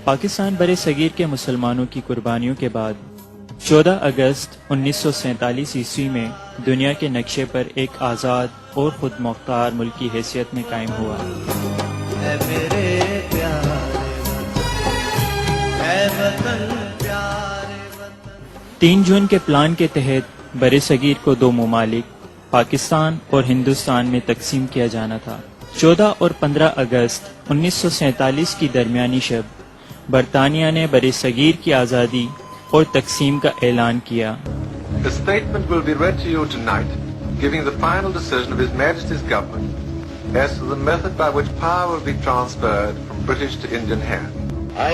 پاکستان برِ صغیر کے مسلمانوں کی قربانیوں کے بعد 14 اگست 1947 عیسوی میں دنیا کے نقشے پر ایک آزاد اور خود مختار ملک کی حیثیت میں قائم ہوا۔ 3 جون کے پلان کے تحت برِ صغیر کو 2 ممالک پاکستان اور ہندوستان میں تقسیم کیا جانا تھا۔ 14 اور 15 اگست 1947 کی درمیانی شب برطانیہ نے برِ صغیر کی آزادی اور تقسیم کا اعلان کیا۔ The statement will be read to you tonight, giving the final decision of His Majesty's government as to the method by which power will be transferred from British to Indian hands. I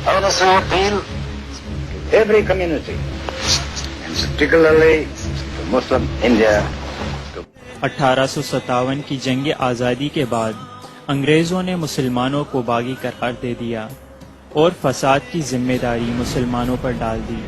honestly appeal to every community, and particularly to Muslim India. 1857 کی جنگ آزادی کے بعد انگریزوں نے مسلمانوں کو باغی قرار دے دیا اور فساد کی ذمہ داری مسلمانوں پر ڈال دی۔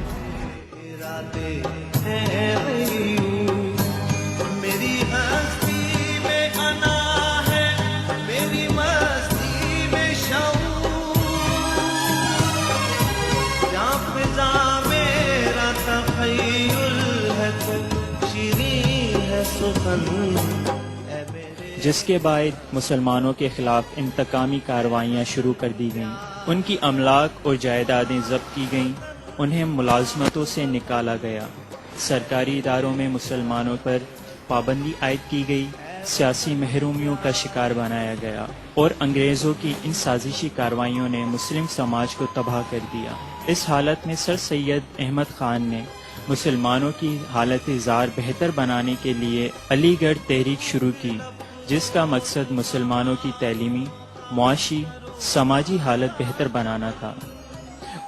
جس کے بعد مسلمانوں کے خلاف انتقامی کارروائیاں شروع کر دی گئیں، ان کی املاک اور جائیدادیں ضبط کی گئیں، انہیں ملازمتوں سے نکالا گیا، سرکاری اداروں میں مسلمانوں پر پابندی عائد کی گئی، سیاسی محرومیوں کا شکار بنایا گیا، اور انگریزوں کی ان سازشی کارروائیوں نے مسلم سماج کو تباہ کر دیا۔ اس حالت میں سر سید احمد خان نے مسلمانوں کی حالت زار بہتر بنانے کے لیے علی گڑھ تحریک شروع کی، جس کا مقصد مسلمانوں کی تعلیمی، معاشی، سماجی حالت بہتر بنانا تھا،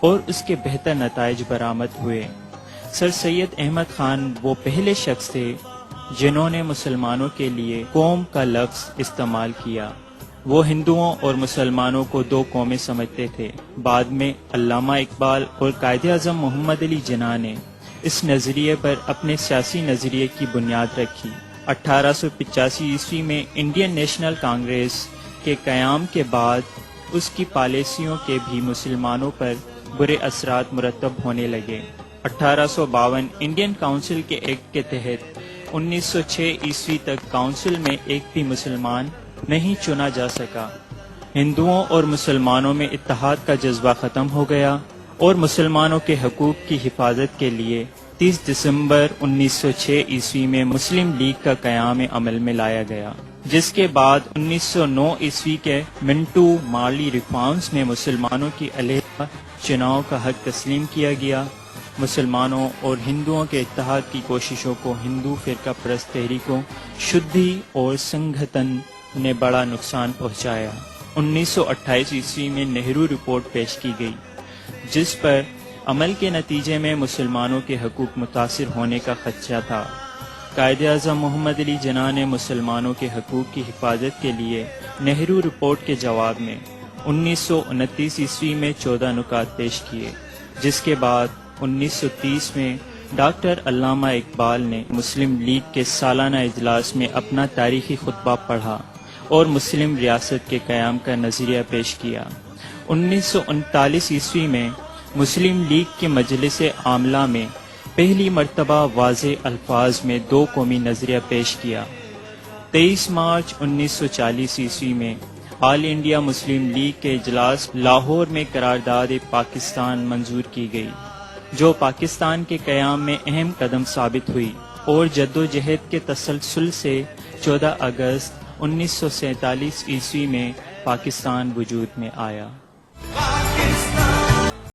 اور اس کے بہتر نتائج برآمد ہوئے۔ سر سید احمد خان وہ پہلے شخص تھے جنہوں نے مسلمانوں کے لیے قوم کا لفظ استعمال کیا۔ وہ ہندوؤں اور مسلمانوں کو 2 قومیں سمجھتے تھے۔ بعد میں علامہ اقبال اور قائد اعظم محمد علی جناح نے اس نظریے پر اپنے سیاسی نظریے کی بنیاد رکھی۔ 1885 عیسوی میں انڈین نیشنل کانگریس کے قیام کے بعد اس کی پالیسیوں کے بھی مسلمانوں پر برے اثرات مرتب ہونے لگے۔ 1852 انڈین کونسل کے ایکٹ کے تحت 1906 عیسوی تک کونسل میں ایک بھی مسلمان نہیں چنا جا سکا۔ ہندوؤں اور مسلمانوں میں اتحاد کا جذبہ ختم ہو گیا اور مسلمانوں کے حقوق کی حفاظت کے لیے 30 دسمبر 1906 عیسوی میں مسلم لیگ کا قیام عمل میں لایا گیا، جس کے بعد 1909 عیسوی کے منٹو مالی ریفارمز میں مسلمانوں کی علیحدہ چناؤ کا حق تسلیم کیا گیا۔ مسلمانوں اور ہندوؤں کے اتحاد کی کوششوں کو ہندو فرقہ پرست تحریکوں شدھی اور سنگھتن نے بڑا نقصان پہنچایا۔ 1928 عیسوی میں نہرو رپورٹ پیش کی گئی، جس پر عمل کے نتیجے میں مسلمانوں کے حقوق متاثر ہونے کا خدشہ تھا۔ قائد اعظم محمد علی جناح نے مسلمانوں کے حقوق کی حفاظت کے لیے نہرو رپورٹ کے جواب میں 1929 عیسوی میں 14 نکات پیش کیے، جس کے بعد 1930 میں ڈاکٹر علامہ اقبال نے مسلم لیگ کے سالانہ اجلاس میں اپنا تاریخی خطبہ پڑھا اور مسلم ریاست کے قیام کا نظریہ پیش کیا۔ 1939 عیسوی میں مسلم لیگ کے مجلس عاملہ میں پہلی مرتبہ واضح الفاظ میں 2 قومی نظریہ پیش کیا۔ 23 مارچ 1940 عیسوی میں آل انڈیا مسلم لیگ کے اجلاس لاہور میں قرارداد پاکستان منظور کی گئی، جو پاکستان کے قیام میں اہم قدم ثابت ہوئی اور جدوجہد کے تسلسل سے 14 اگست 1947 عیسوی میں پاکستان وجود میں آیا۔